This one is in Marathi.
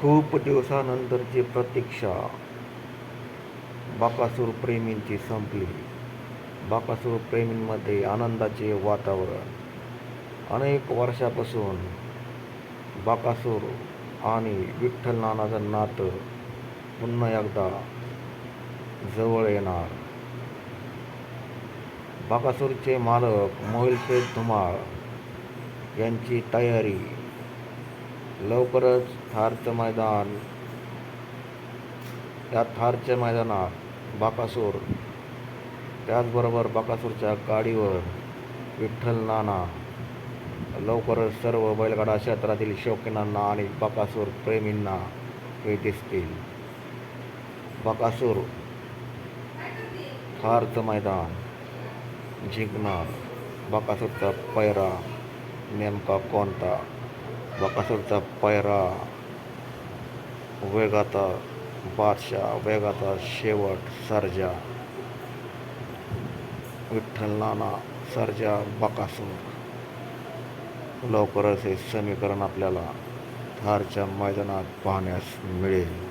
खूप दिवसानंतरची प्रतीक्षा बकासूर प्रेमींची संपली. बकासूर प्रेमींमध्ये आनंदाचे वातावरण. अनेक वर्षापासून बकासूर आणि विठ्ठल नानाचं नातं पुन्हा एकदा जवळ येणार. बकासूरचे मालक मोहिलशेठ धुमाळ यांची तयारी. लवकरच थारच्या मैदानात बकासूर, त्याचबरोबर बकासूरच्या गाडीवर विठ्ठल नाना. लवकरच सर्व बैलगाडा क्षेत्रातील शौकीनांना आणि बकासूर प्रेमींना हे दिसतील. बकासूर थारचं मैदान जिंकणार. बकासूरचा पैरा नेमका कोणता? बकासूरचा पैरा वेगाचा बादशाह, वेगाचा शेवट सर्जा. विठ्ठल नाना, सर्जा, बकासूर. लवकरच हे समीकरण आपल्याला थारच्या मैदानात पाहण्यास मिळेल.